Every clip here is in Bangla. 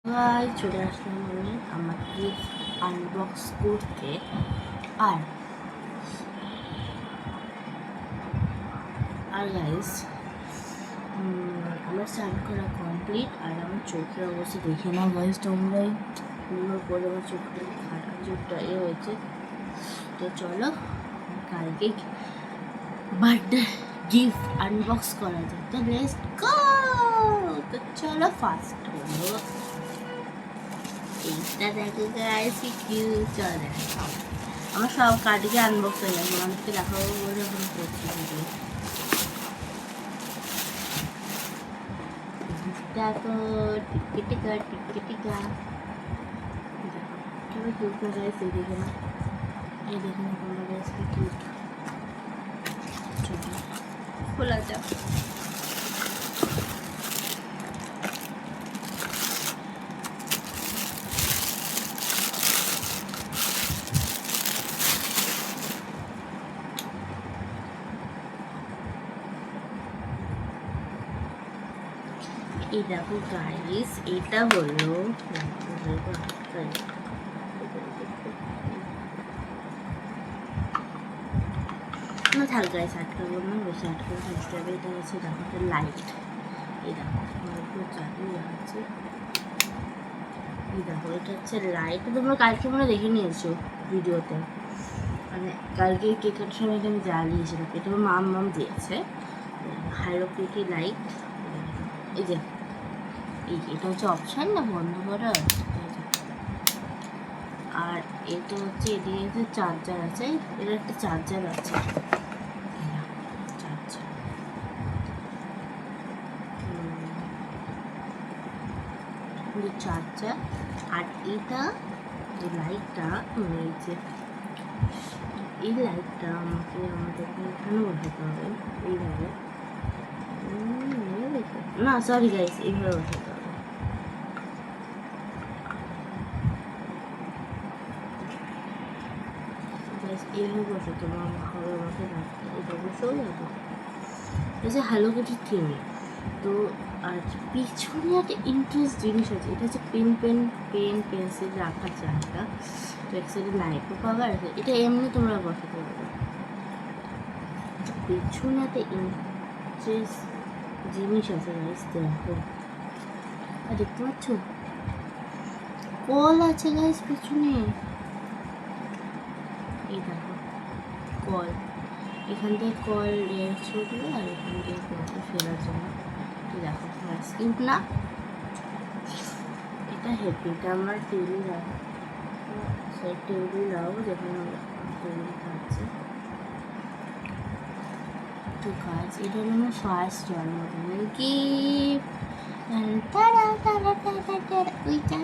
চলে আসলাম আমি আমার গিফট আনবক্স করতে। আর আর গাইস আমার স্নান করা কমপ্লিট। আর আমার চোখের অবস্থা দেখে নাও গাইস, তোমরাই পুরো করে আমার চোখটা হয়েছে। তো চলো কালকে বার্থডে গিফট আনবক্স করা যায়। তো লেটস গো। তো চলো ফার্স্ট হলো এইটা, দেখো গাইস কি কিউট। চলো দেখাও, আমার সব কার্ডকে আনবক্স হয়ে গেছে, মানুষকে দেখাবো বলে এখন করছি ভিডিও। দেখো টিকা চলো কিউট না গাইস, এই দেখে না, এই দেখে না তোমরা গাইস কি কিউট। চলো খোলা যাক। এই দেখো গাইস, এটা হলো না থাক গাইস, আটকাবো না, বেশি আটকাবো ফার্স্ট টাইমে। এটা হচ্ছে দেখো একটা লাইট, এই দেখো চালু আছে, এই দেখো এটা হচ্ছে লাইট। তোমরা কালকে মনে দেখে নিয়েছো ভিডিওতে, মানে কালকে কেক কাটার সময় আমি জ্বালিয়েছিলাম। এটা আমার মাম দিয়েছে, হ্যালো কিটি লাইট। এই যে এটা হচ্ছে অপশান না বন্ধ করার। আর এটা হচ্ছে এদিকে চার্জার আছে, এটা একটা চার্জার আছে, চার্জার। আর এটা যে লাইটটা, এই লাইটটা আমাদের এখানে বসাতে হবে এইভাবে। না সরি গাইস, এইভাবে বসাতে হবে। এইভাবে বসাতে হবে, আমাকে রাখতে এটা বসেও যাবে। এটা হ্যালো কিটির থিমে। তো আর পিছনে একটা ইন্টারেস্ট জিনিস আছে, এটা হচ্ছে পেন্সিল রাখার জায়গা। তো এক সাইডে লাইটও কভার আছে, এটা এমনি তোমরা বসাতে পারবে। পিছনে একটা ইন্টারেস্ট জিনিস আছে গাইস, দেখো। আর দেখতে পাচ্ছ কল আছে গাইস পিছনে, এই দেখো কল। এখান থেকে কল ছুটবে আর এখান থেকে কলটা ফেরার জন্য। দেখো কিউট না? এটা হেভি, এটা আমার টেবিল রাখো, সেই টেবিল রাখবো যেখানে টেবিল থাকছে। তো গাছ, এটা হলো আমার ফার্স্ট জন্মদিনের গিফট। ওইটা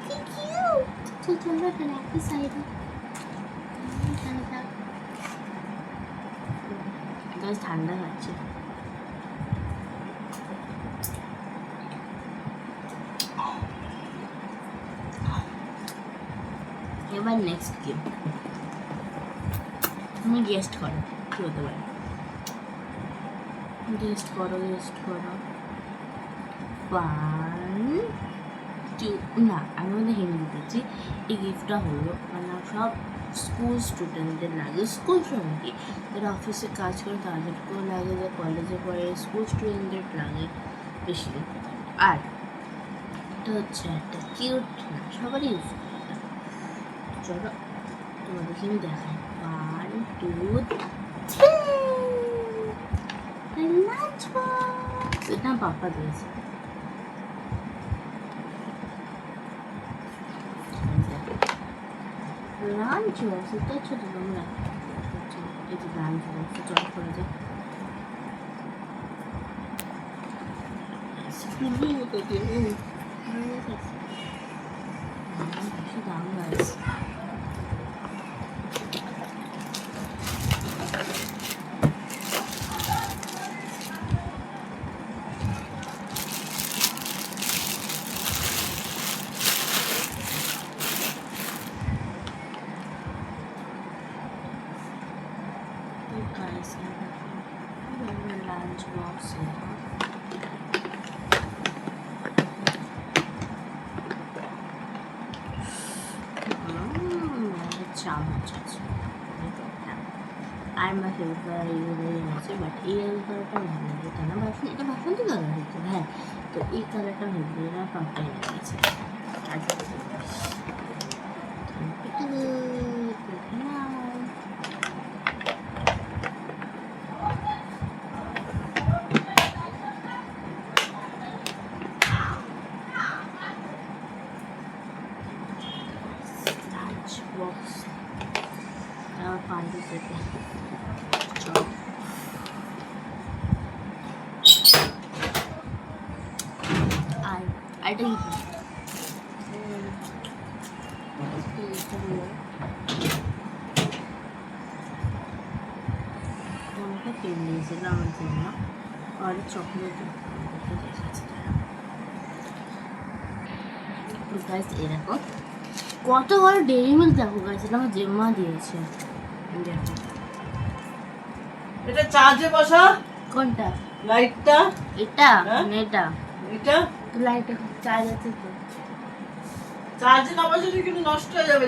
কি কিউট। চলো রাখি সাইডে। গাছ ঠান্ডা খাচ্ছে। এবার নেক্সট গেম, তুমি গেস্ট করো কি হতে পারে। গেস্ট করো 1 2 না, আমি ওদের হিন্দি দিচ্ছি। এই গিফটটা হলো মানে সব স্কুল স্টুডেন্টদের লাগে, স্কুল ফ্রেন্ডলি, যারা অফিসে কাজ করে তাদেরকেও লাগে, যে কলেজে পড়ে স্কুল স্টুডেন্টদের লাগে বেশি। আর এটা হচ্ছে একটা কিউট, না সবারই ইউজ করে এটা। চলো তোমাদেরকে আমি দেখাই। 1 2 3 এটা পাপা দিয়েছে। লাঞ্চ বক্স, এটা ছোট তোমরা এই যে লাঞ্চ বক্স চল করে যায়। দাম গাইছে। লাঞ্চ বক্স দাম হচ্ছে আর আমার ফেভারিট কালার এইগুলোই আছে, বাট এই কালারটা ভালো লাগে, এটা না এটা বাসন্তী কালার হচ্ছে, হ্যাঁ। তো এই কালারটা ভালো লাগে, এটা পাম্পটাই লাগিয়েছে। বক্স আমার পান্ডু থেকে আর এটা আমাকে পেন দিয়েছিল আমার জন্য, আর চকলেট এরকম কত বড় ডেইরি মিল্ক দেখো গাছ, এটা আমার জেম্মা দিয়েছে। দেখো এটা চার্জে বসা। কোনটা? লাইটটা। এটা হ্যাঁ? এটা এটা লাইটটা চার্জ আছে তো? চার্জে না বসলে কিন্তু নষ্ট হয়ে যাবে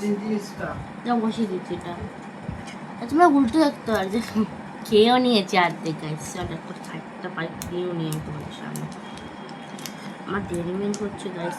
জিনিসটা। যা বসিয়ে দিচ্ছি এটা। তোমরা উল্টো দেখতে পার যে খেয়েও নিয়েছি অর্ধেক গাছ, একটা চারটা পাই খেয়েও নিয়ে তোমাদের সামনে। আমার ডেইরি মিল্ক হচ্ছে গাছ।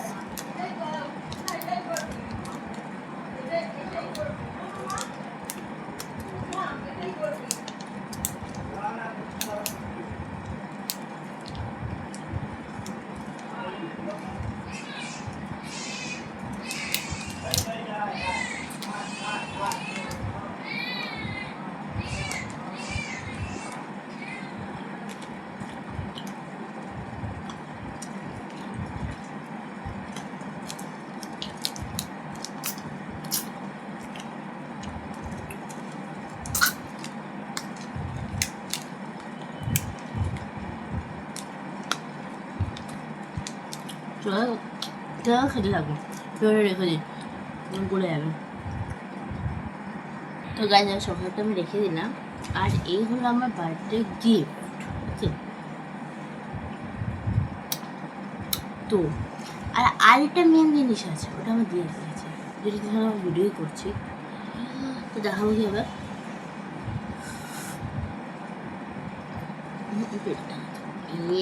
চলো খেতে থাকবো, ফেলে রেখে দিই করে যাবে। তো গাছ সকালটা আমি রেখে দিলাম। আর এই হলো আমার বার্থডে গিফট, ওকে। তো আর আরেকটা মেন জিনিস আছে, ওটা আমার দিয়ে দিয়েছে, যেটা যখন আমার ভিডিও করছি। তো দেখাবো কি হবে,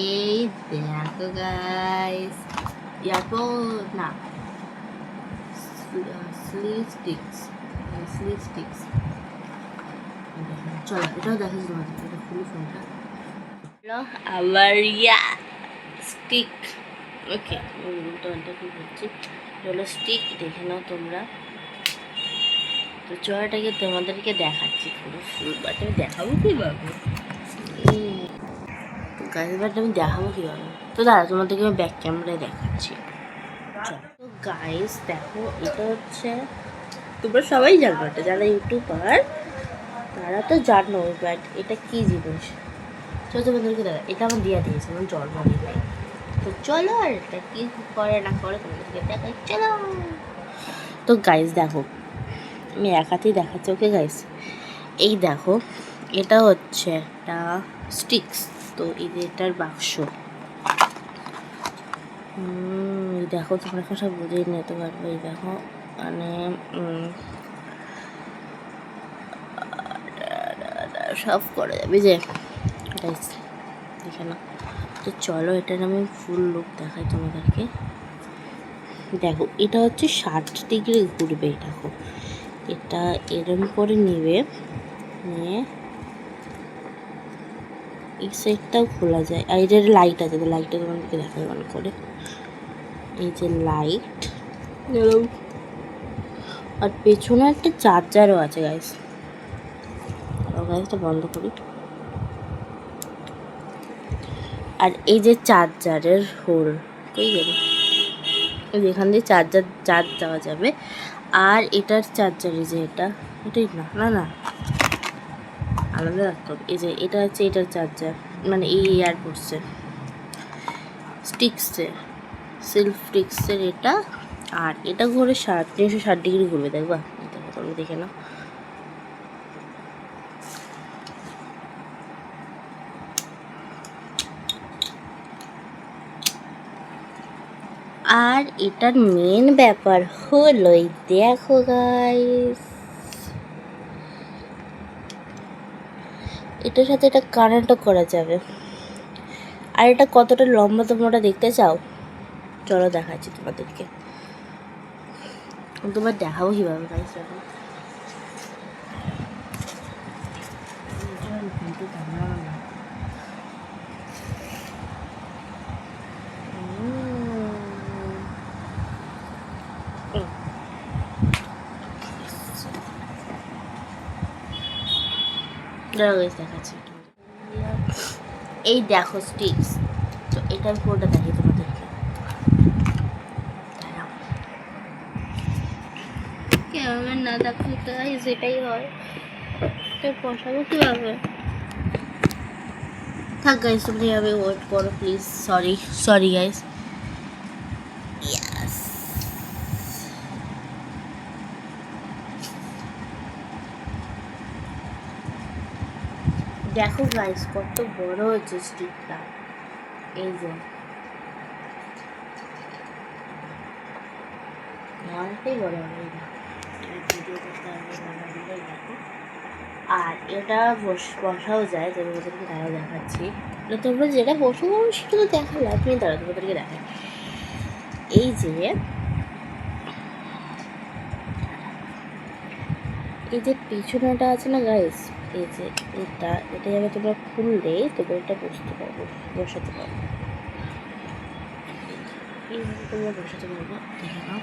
এই দেখো গাইস, ইয়ারপো না স্টিক্স, চলো এটাও দেখো তোমাদের, এটা খুলি ফোনটা। আবার স্টিক, ওকে উল্টো কি করছি, হলো স্টিক, দেখে নাও তোমরা। তো চড়াটাকে তোমাদেরকে দেখাচ্ছি পুরো ফুল, বাট আমি দেখাবো কীভাবে, তো গাছের বাট আমি দেখাবো কীভাবে। তো দাদা তোমাদেরকে আমি ব্যাক ক্যামেরায় দেখাচ্ছি। তো গাইস দেখো, এটা হচ্ছে, তোমরা সবাই জানো এটা, যারা ইউটিউবার তারা তো জানো, বাট এটা কী জিনিস চলো তোমাদেরকে দেখা। এটা আমার দিয়া দিয়েছে আমার জন্মদিন ভাই। তো চলো আর এটা কী করে না করে তোমাদেরকে দেখাই, চলো। তো গাইস দেখো, আমি এক হাতেই দেখাচ্ছি, ওকে গাইস। এই দেখো, এটা হচ্ছে একটা স্টিক্স, তো এই যে এটার বাক্স। দেখো তোমরা এখন সব বুঝেই নিতে পারবে। এই দেখো মানে সব করে যাবে যে গাইস, দেখে না। তো চলো এটার আমি ফুল লুক দেখাই তোমাদেরকে। দেখো এটা হচ্ছে 60 ডিগ্রি ঘুরবে, দেখো এটা এরম করে নেবে, নিয়ে এই সাইডটাও খোলা যায়। আর এটার লাইট আছে, তো লাইটটা তোমাদেরকে দেখাই অন করে। এই যে লাইট, আর পেছনে একটা চার্জারও আছে গাইস। গাইসটা বন্ধ করি। আর এই যে চার্জারের হোল, কই গেল, যেখান দিয়ে চার্জ দেওয়া যাবে। আর এটার চার্জার, এই যে এটাই না না আলাদা রাখতে হবে। এই যে এটা হচ্ছে এটার চার্জার, মানে এই এয়ারপোর্টসের স্টিক্সের, সেলফ স্টিক্সের এটা। আর এটা ঘুরে 360 ডিগ্রি ঘুরবে, দেখবা তোমরা দেখে নাও। আর এটার মেন ব্যাপার হলো, দেখো গাইস এটার সাথে এটা কানেক্টও করা যাবে। আর এটা কতটা লম্বা তোমরা দেখতে চাও, চলো দেখাচ্ছি তোমাদেরকে। তোমার দেখাবো কীভাবে গাইস এখন। দেখাচ্ছি এই দেখো স্টিক্স, তো এটার পুরোটা দেখি তোমাদেরকে। কেমন না দেখো সেটাই হয়, এটা বসাবো কীভাবে? থাক গাইস, তুমি এভাবে ওয়েট করো প্লিজ। Sorry guys. ইয়েস, দেখো গাইস কত বড় হয়েছে স্টিকটা। এই যে অনেকটাই বড় হবে। আর এটা বসাও যায়, তোমাদেরকে তারাও দেখাচ্ছি। তোমরা যেটা বসো সেটা তো দেখালে, আপনি তারা তোমাদেরকে দেখায়। এই যে পিছনেটা আছে না গাইস, এই যে এটা যাবে তোমরা খুললে তোমরা এটা বসাতে পারবো। এইভাবে তোমরা বসাতে পারবো, দেখে নাও।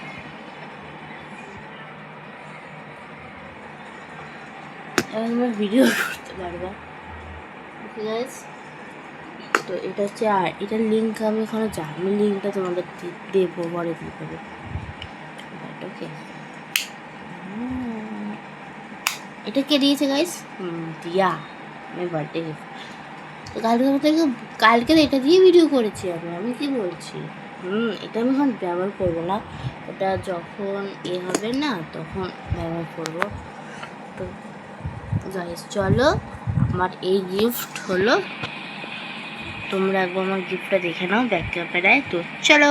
এবার তোমরা ভিডিও করতে পারবা, ঠিক আছে? তো এটা হচ্ছে, আর এটার লিঙ্ক আমি এখনো জানি, লিঙ্কটা তোমাদের দেবো, পরে দিয়ে দেবো। ওকে, এটা কে দিয়েছে গাইস? দিয়া, আমার বার্থডে গিফট। তো কালকে এটা দিয়ে ভিডিও করেছি আমি কি বলছি। এটা আমি এখন ব্যবহার করবো না, ওটা যখন হবে না তখন ব্যবহার করবো। তো গাইস চলো, আমার এই গিফট হলো, তোমরা একবার আমার গিফটটা দেখে নাও ব্যাক ক্যামেরায়। তো চলো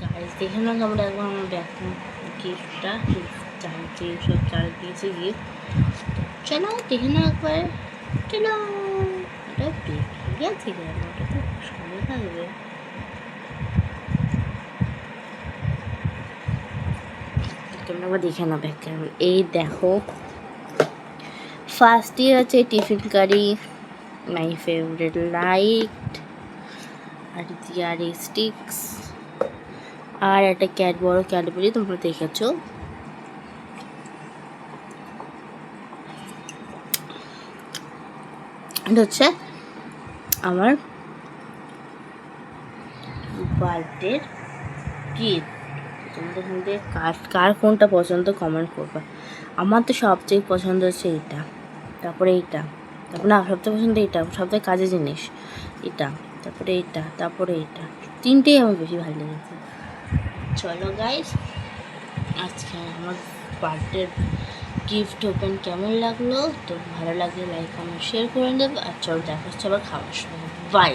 গাইস দেখে নাও তোমরা একবার আমার ব্যাক গিফটটা, সব চাল দিয়েছি গিফট। চলো দেখে নাও একবার, চলো। এটা বেরিয়ে গেছে কেন? ওটা তো সময় থাকবে। তোমরা আবার দেখে নাও ব্যাক ক্যামেরা। এই দেখো, ফার্স্ট ইয়ার আছে tiffin curry, my favourite light, আর দিয়ার স্টিক্স, আর একটা বড় ক্যাডবেরি তোমরা দেখেছো। এটা হচ্ছে আমার বার্থডের গিফট। তোমাদের মধ্যে কার কোনটা পছন্দ কমেন্ট করবা। আমার তো সবচেয়ে পছন্দ হচ্ছে এইটা, তারপরে এইটা, তারপরে না সবচেয়ে পছন্দ এইটা, সবথেকে কাজের জিনিস এটা, তারপরে এইটা, তারপরে এইটা, তিনটেই আমার বেশি ভালো লেগেছে। চলো গাইস, আজকে আমার বার্থডের গিফট ওপেন কেমন লাগলো? তো ভালো লাগলে লাইক কমেন্ট শেয়ার করে দেবো। আর চলো দেখা হচ্ছে আবার খাওয়ার সময়। বাই।